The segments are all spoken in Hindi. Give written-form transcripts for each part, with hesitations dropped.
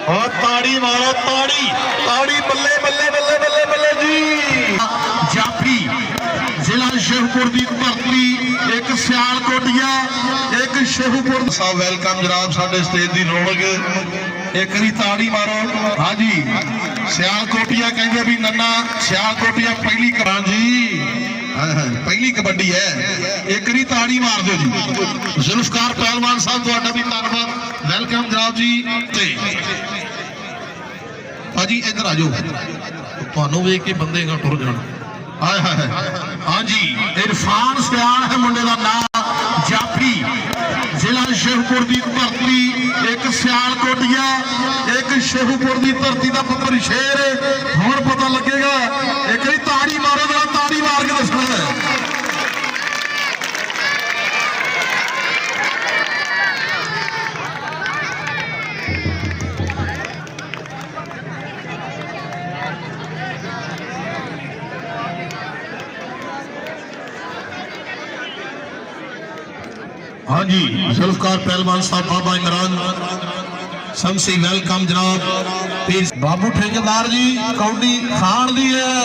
और ताड़ी मारो ताड़ी ताड़ी बल्ले बल्ले बल्ले बल्ले बल्ले जी। जाफी जिला शेखपुर की धरती एक सियालकोटिया एक शेखपुर साहब वेलकम जनाब साडे स्टेज की रौनक एक री ताड़ी मारो। हाँ जी सियालकोटिया कहते भी नन्ना सियालकोटिया पहली कबान जी पहली कबड्डी है एक री ताड़ी मार दो जी। जुल्फकार पहलवान साहब तुहाडा भी धन्यवाद वेलकम जनाब जी। भाजी इधर आ जाओ तुहानू वेख के बंदे का टुर जाना। हाय हाय हाँ जी इरफान सियाल है मुंडे का नाम जाफी जिला शेखपुर की धरती एक सियालकोटिया एक शेखपुर की धरती का पुत्र शेर हुण पता लगेगा। एक री ताड़ी मारो जरा ताड़ी मार के दसना है। हाँ जी जुल्फकार पहलवान साहब बाबा इमरान शमसी वेलकम जनाब। बाबू ठेकेदार जी कौडी खान दी है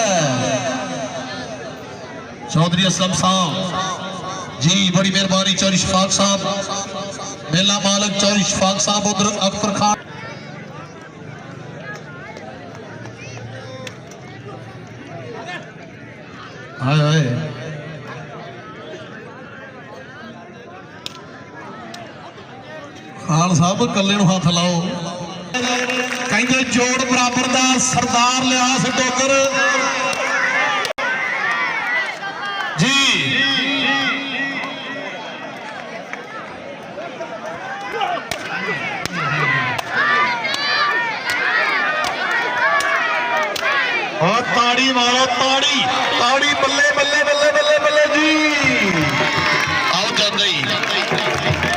चौधरी असलम साहब जी बड़ी मेहरबानी। चौधरी शफाक साहब मेला मालक चौधरी शफाक साहब उधर अख्तर खान हाय हाय खान साहब कले हाथ लाओ कहते जोड़ बराबर का सरदार लिहाज टोकर जी। और ताड़ी मारो ताड़ी ताड़ी बल्ले बल्ले बल्ले बल्ले बल्ले जी।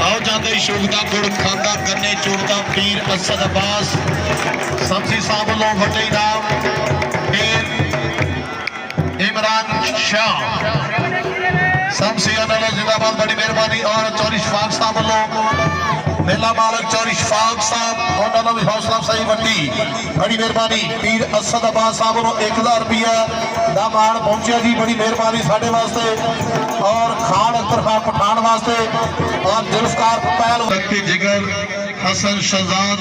आओ जाते शुभदा गुड़ खांदा गन्ने चूड़दा पीर असद अब्बास शमसी साहब वालों वड्डे इनाम इमरान शाह शमसी जिंदाबाद बड़ी मेहरबानी। और चौधरी शफाक साहब वालों मेला मालक चौधरी शफाक साहब उन्होंने भी हौसला सही वड्डी बड़ी मेहरबानी। पीर असद अब्बास साहब वालों 1000 रुपया का मान पहुंचा जी बड़ी मेहरबानी साढ़े वास्ते। और खान अख्तर खान पठान वास्ते और जुल्फकार पहलवान जिगर हसन शहजाद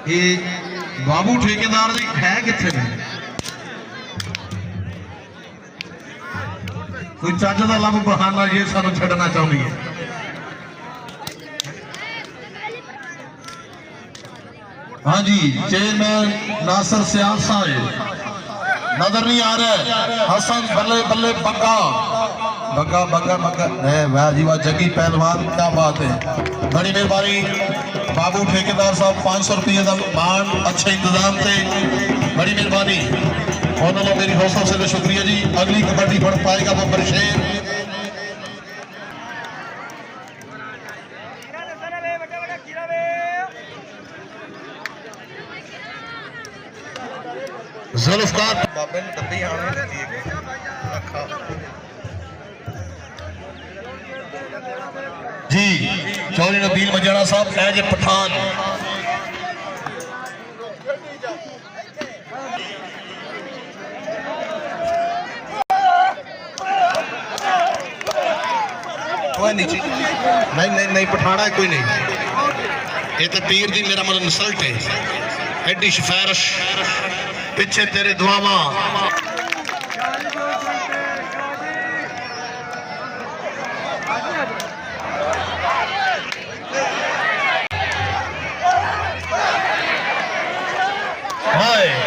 ये बाबू ठेकेदार जी है कितने ने कोई चज का लब बहाना ये सानू छड़ना चाहती है। हाँ जी चेयरमैन नासिर सियाल साहब नजर नहीं आ रहा है। हसन बल्ले बल्ले बग्गा बग्गा बग्गा बग्गा वाह जी वाह जगी पहलवान क्या बात है बड़ी मेहरबानी। बाबू ठेकेदार साहब 500 रुपये का मान अच्छे इंतजाम से बड़ी मेहरबानी। उन्होंने मेरी हौसला से शुक्रिया जी। अगली कबड्डी फड़ पाएगा वो बरशेर जुल्फकार बाबे ने डब्बी आने दी जी। चौधरी नबील मजाना साहब एज ए पठान कोई नहीं नहीं नहीं पठाना है कोई नहीं। ये तो पीर दी मेरा मतलब इंसल्ट है एडी सिफारिश पिछे तेरे दुआवा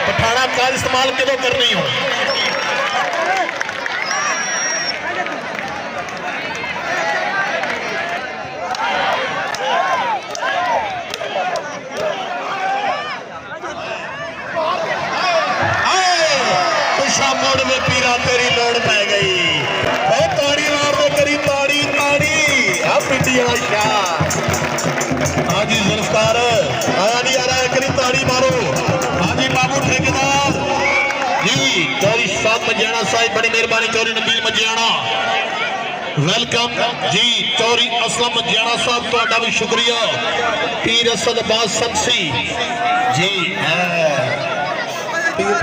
पठाना का इस्तेमाल क्यों करनी हो। मोड़ में पीरा तेरी लोड़ पै गई ताड़ी मार दो करी ताड़ी ताड़ी पिटी हाँ जी जुल्फकार आया नहीं आ रहा है करी ताड़ी मारो। हाँ जी बाबू ठेकेदार जी चौधरी साहब मजियाना साहब बड़ी मेहरबानी। चौधरी नबील मजियाना वेलकम जी चौरी असलम जियाड़ा साहब तुहाडा भी शुक्रिया पीर असद अब्बास संसी जी पीर